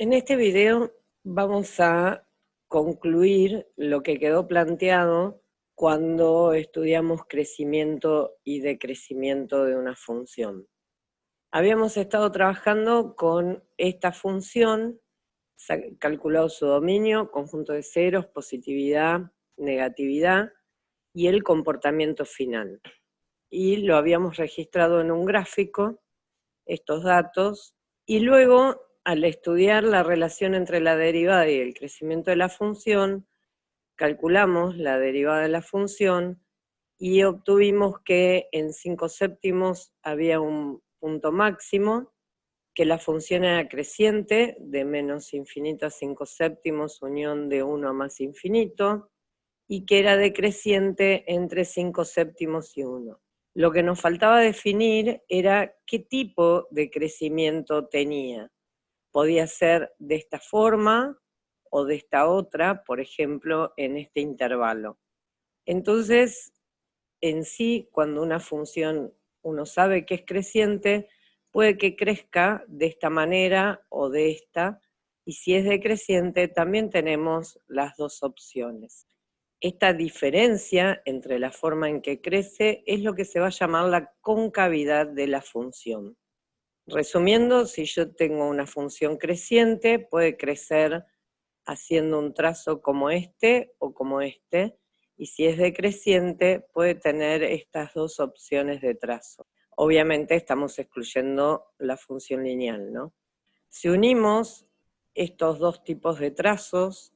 En este video vamos a concluir lo que quedó planteado cuando estudiamos crecimiento y decrecimiento de una función. Habíamos estado trabajando con esta función, calculado su dominio, conjunto de ceros, positividad, negatividad y el comportamiento final. Y lo habíamos registrado en un gráfico, estos datos, y luego al estudiar la relación entre la derivada y el crecimiento de la función, calculamos la derivada de la función y obtuvimos que en 5/7 había un punto máximo, que la función era creciente, de menos infinito a 5/7, unión de 1 a más infinito, y que era decreciente entre 5/7 y 1. Lo que nos faltaba definir era qué tipo de crecimiento tenía. Podía ser de esta forma o de esta otra, por ejemplo, en este intervalo. Entonces, en sí, cuando una función uno sabe que es creciente, puede que crezca de esta manera o de esta, y si es decreciente, también tenemos las dos opciones. Esta diferencia entre la forma en que crece es lo que se va a llamar la concavidad de la función. Resumiendo, si yo tengo una función creciente, puede crecer haciendo un trazo como este o como este, y si es decreciente, puede tener estas dos opciones de trazo. Obviamente estamos excluyendo la función lineal, ¿no? Si unimos estos dos tipos de trazos,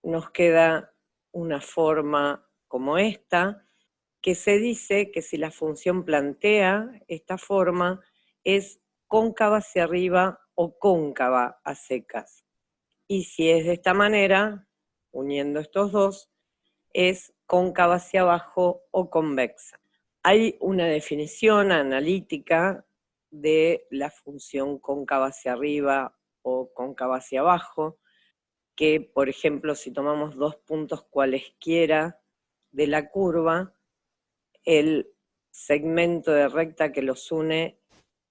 nos queda una forma como esta, que se dice que si la función plantea esta forma, es cóncava hacia arriba o cóncava a secas. Y si es de esta manera, uniendo estos dos, es cóncava hacia abajo o convexa. Hay una definición analítica de la función cóncava hacia arriba o cóncava hacia abajo, que, por ejemplo, si tomamos dos puntos cualesquiera de la curva, el segmento de recta que los une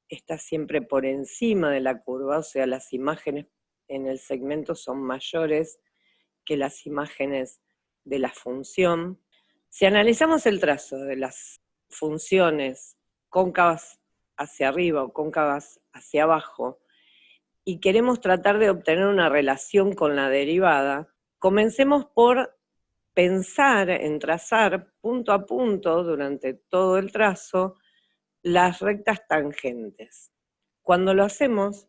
está siempre por encima de la curva, o sea, las imágenes en el segmento son mayores que las imágenes de la función. Si analizamos el trazo de las funciones cóncavas hacia arriba o cóncavas hacia abajo, y queremos tratar de obtener una relación con la derivada, comencemos por pensar en trazar punto a punto durante todo el trazo las rectas tangentes. Cuando lo hacemos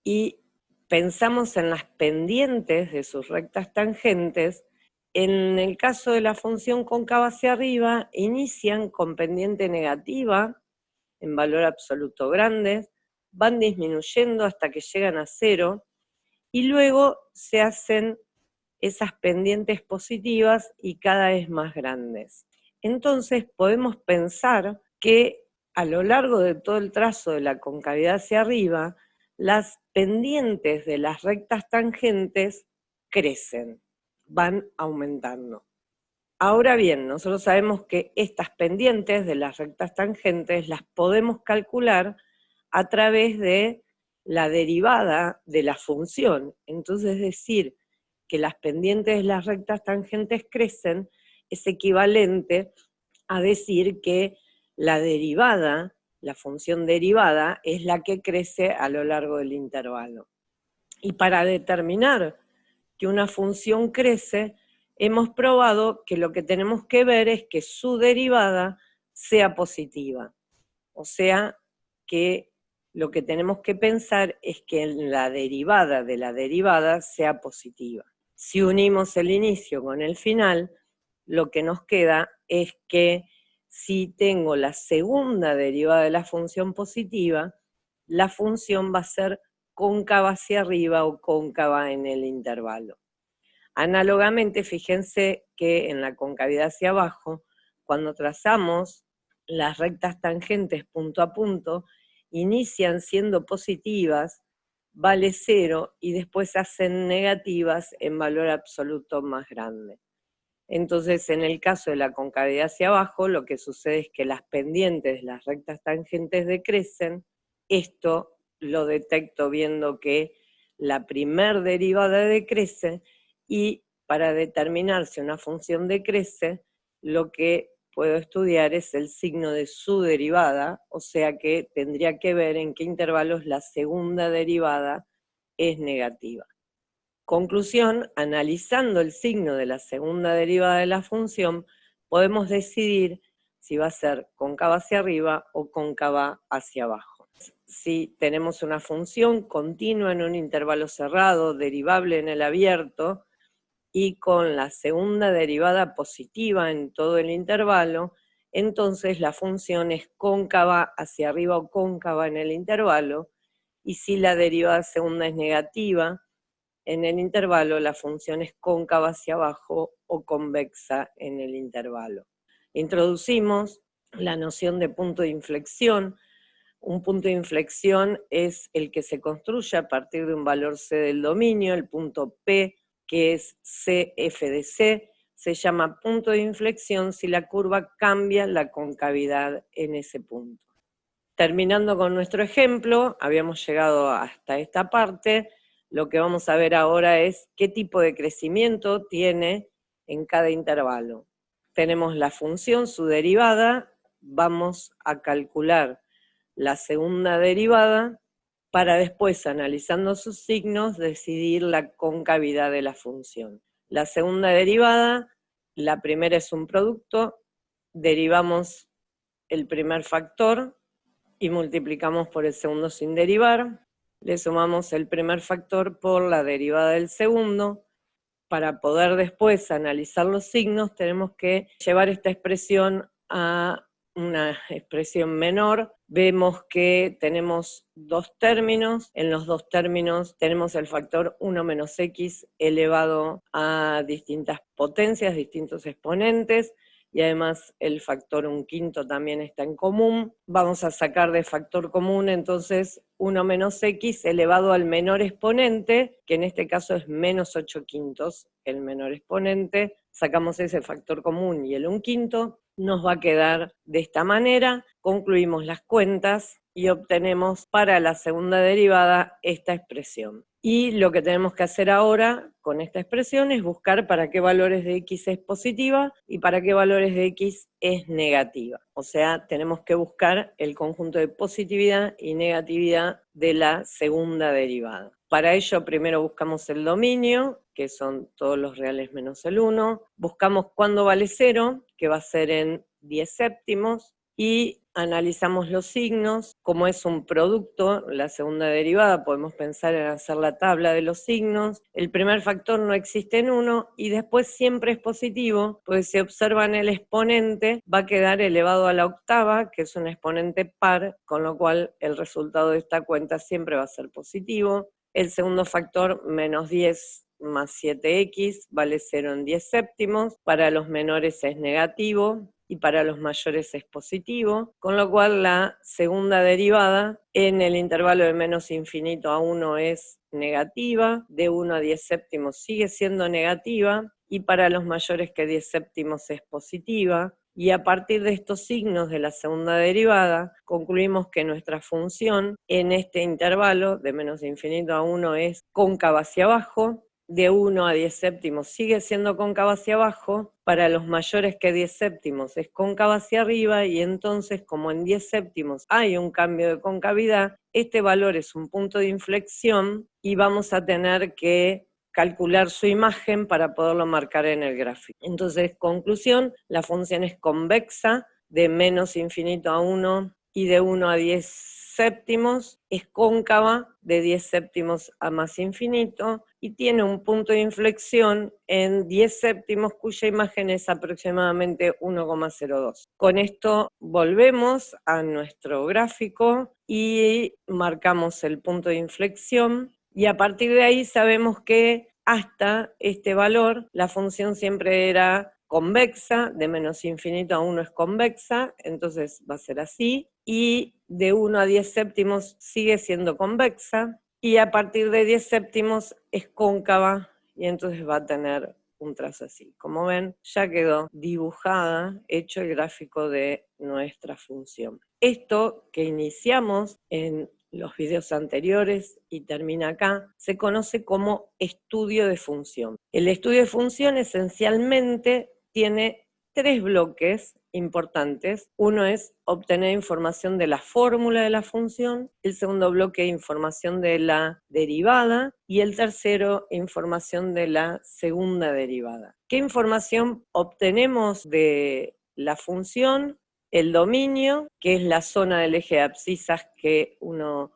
y pensamos en las pendientes de sus rectas tangentes, en el caso de la función cóncava hacia arriba, inician con pendiente negativa, en valor absoluto grande, van disminuyendo hasta que llegan a 0, y luego se hacen esas pendientes positivas y cada vez más grandes. Entonces podemos pensar que a lo largo de todo el trazo de la concavidad hacia arriba, las pendientes de las rectas tangentes crecen, van aumentando. Ahora bien, nosotros sabemos que estas pendientes de las rectas tangentes las podemos calcular a través de la derivada de la función. Entonces, decir que las pendientes de las rectas tangentes crecen es equivalente a decir que la derivada, la función derivada, es la que crece a lo largo del intervalo. Y para determinar que una función crece, hemos probado que lo que tenemos que ver es que su derivada sea positiva. O sea, que lo que tenemos que pensar es que la derivada de la derivada sea positiva. Si unimos el inicio con el final, lo que nos queda es que si tengo la segunda derivada de la función positiva, la función va a ser cóncava hacia arriba o cóncava en el intervalo. Análogamente, fíjense que en la concavidad hacia abajo, cuando trazamos las rectas tangentes punto a punto, inician siendo positivas, vale 0, y después hacen negativas en valor absoluto más grande. Entonces, en el caso de la concavidad hacia abajo, lo que sucede es que las pendientes de las rectas tangentes decrecen. Esto lo detecto viendo que la primer derivada decrece, y para determinar si una función decrece, lo que puedo estudiar es el signo de su derivada, o sea que tendría que ver en qué intervalos la segunda derivada es negativa. Conclusión, analizando el signo de la segunda derivada de la función, podemos decidir si va a ser cóncava hacia arriba o cóncava hacia abajo. Si tenemos una función continua en un intervalo cerrado, derivable en el abierto, y con la segunda derivada positiva en todo el intervalo, entonces la función es cóncava hacia arriba o cóncava en el intervalo, y si la derivada segunda es negativa, en el intervalo la función es cóncava hacia abajo o convexa en el intervalo. Introducimos la noción de punto de inflexión. Un punto de inflexión es el que se construye a partir de un valor C del dominio, el punto P, que es CF de C, se llama punto de inflexión si la curva cambia la concavidad en ese punto. Terminando con nuestro ejemplo, habíamos llegado hasta esta parte. Lo que vamos a ver ahora es qué tipo de crecimiento tiene en cada intervalo. Tenemos la función, su derivada, vamos a calcular la segunda derivada para después, analizando sus signos, decidir la concavidad de la función. La segunda derivada, la primera es un producto, derivamos el primer factor y multiplicamos por el segundo sin derivar, le sumamos el primer factor por la derivada del segundo. Para poder después analizar los signos tenemos que llevar esta expresión a una expresión menor. Vemos que tenemos dos términos, en los dos términos tenemos el factor 1 menos x elevado a distintas potencias, distintos exponentes, y además el factor 1/5 también está en común. Vamos a sacar de factor común entonces 1 menos x elevado al menor exponente, que en este caso es menos 8/5, el menor exponente. Sacamos ese factor común y el 1/5, nos va a quedar de esta manera. Concluimos las cuentas y obtenemos para la segunda derivada esta expresión. Y lo que tenemos que hacer ahora con esta expresión es buscar para qué valores de x es positiva y para qué valores de x es negativa. O sea, tenemos que buscar el conjunto de positividad y negatividad de la segunda derivada. Para ello primero buscamos el dominio, que son todos los reales menos el 1. Buscamos cuándo vale 0, que va a ser en 10 séptimos. Y analizamos los signos. Como es un producto, la segunda derivada, podemos pensar en hacer la tabla de los signos. El primer factor no existe en 1 y después siempre es positivo, pues si observan el exponente va a quedar elevado a la octava, que es un exponente par, con lo cual el resultado de esta cuenta siempre va a ser positivo. El segundo factor, menos 10 más 7x, vale 0 en 10 séptimos. Para los menores es negativo y para los mayores es positivo, con lo cual la segunda derivada en el intervalo de menos infinito a 1 es negativa, de 1 a 10 séptimos sigue siendo negativa, y para los mayores que 10 séptimos es positiva. Y a partir de estos signos de la segunda derivada, concluimos que nuestra función en este intervalo de menos infinito a 1 es cóncava hacia abajo, de 1 a 10 séptimos sigue siendo cóncava hacia abajo, para los mayores que 10 séptimos es cóncava hacia arriba, y entonces como en 10 séptimos hay un cambio de concavidad, este valor es un punto de inflexión y vamos a tener que calcular su imagen para poderlo marcar en el gráfico. Entonces, conclusión, la función es convexa, de menos infinito a 1 y de 1 a 10 séptimos, es cóncava de 10 séptimos a más infinito y tiene un punto de inflexión en 10 séptimos cuya imagen es aproximadamente 1,02. Con esto volvemos a nuestro gráfico y marcamos el punto de inflexión, y a partir de ahí sabemos que hasta este valor la función siempre era convexa, de menos infinito a 1 es convexa, entonces va a ser así, y de 1 a 10 séptimos sigue siendo convexa, y a partir de 10 séptimos es cóncava, y entonces va a tener un trazo así. Como ven, ya quedó dibujada, hecho el gráfico de nuestra función. Esto que iniciamos en los videos anteriores y termina acá, se conoce como estudio de función. El estudio de función esencialmente tiene 3 bloques importantes. Uno es obtener información de la fórmula de la función, el segundo bloque información de la derivada y el tercero información de la segunda derivada. ¿Qué información obtenemos de la función? El dominio, que es la zona del eje de abscisas que uno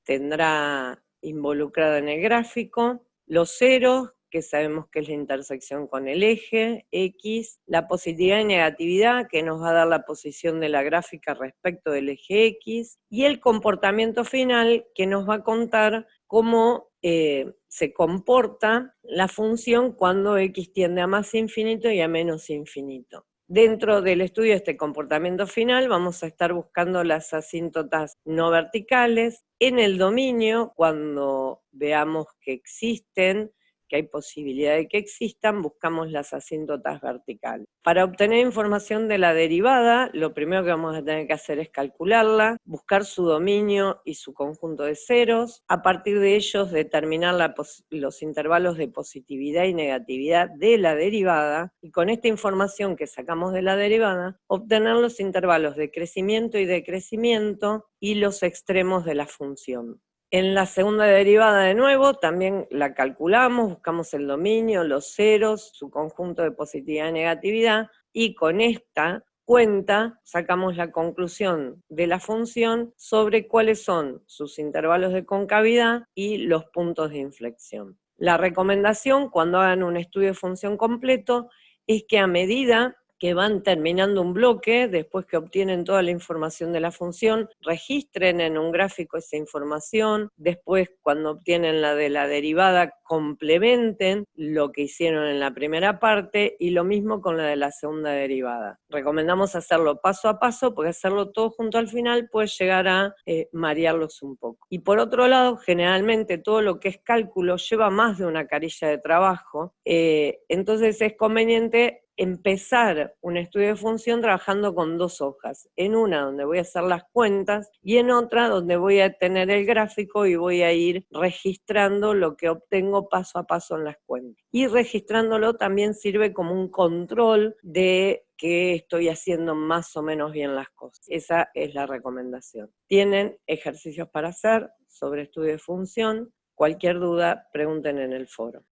tendrá involucrada en el gráfico, los ceros, que sabemos que es la intersección con el eje X, la positividad y negatividad, que nos va a dar la posición de la gráfica respecto del eje X, y el comportamiento final, que nos va a contar cómo se comporta la función cuando X tiende a más infinito y a menos infinito. Dentro del estudio de este comportamiento final vamos a estar buscando las asíntotas no verticales. En el dominio, cuando veamos que existen, que hay posibilidad de que existan, buscamos las asíntotas verticales. Para obtener información de la derivada, lo primero que vamos a tener que hacer es calcularla, buscar su dominio y su conjunto de ceros, a partir de ellos determinar los intervalos de positividad y negatividad de la derivada, y con esta información que sacamos de la derivada, obtener los intervalos de crecimiento y decrecimiento y los extremos de la función. En la segunda derivada de nuevo también la calculamos, buscamos el dominio, los ceros, su conjunto de positividad y negatividad, y con esta cuenta sacamos la conclusión de la función sobre cuáles son sus intervalos de concavidad y los puntos de inflexión. La recomendación cuando hagan un estudio de función completo es que a medida que van terminando un bloque, después que obtienen toda la información de la función, registren en un gráfico esa información, después cuando obtienen la de la derivada, complementen lo que hicieron en la primera parte, y lo mismo con la de la segunda derivada. Recomendamos hacerlo paso a paso, porque hacerlo todo junto al final puede llegar a marearlos un poco. Y por otro lado, generalmente todo lo que es cálculo lleva más de una carilla de trabajo, entonces es conveniente empezar un estudio de función trabajando con 2 hojas, en una donde voy a hacer las cuentas y en otra donde voy a tener el gráfico y voy a ir registrando lo que obtengo paso a paso en las cuentas. Y registrándolo también sirve como un control de que estoy haciendo más o menos bien las cosas. Esa es la recomendación. Tienen ejercicios para hacer sobre estudio de función. Cualquier duda, pregunten en el foro.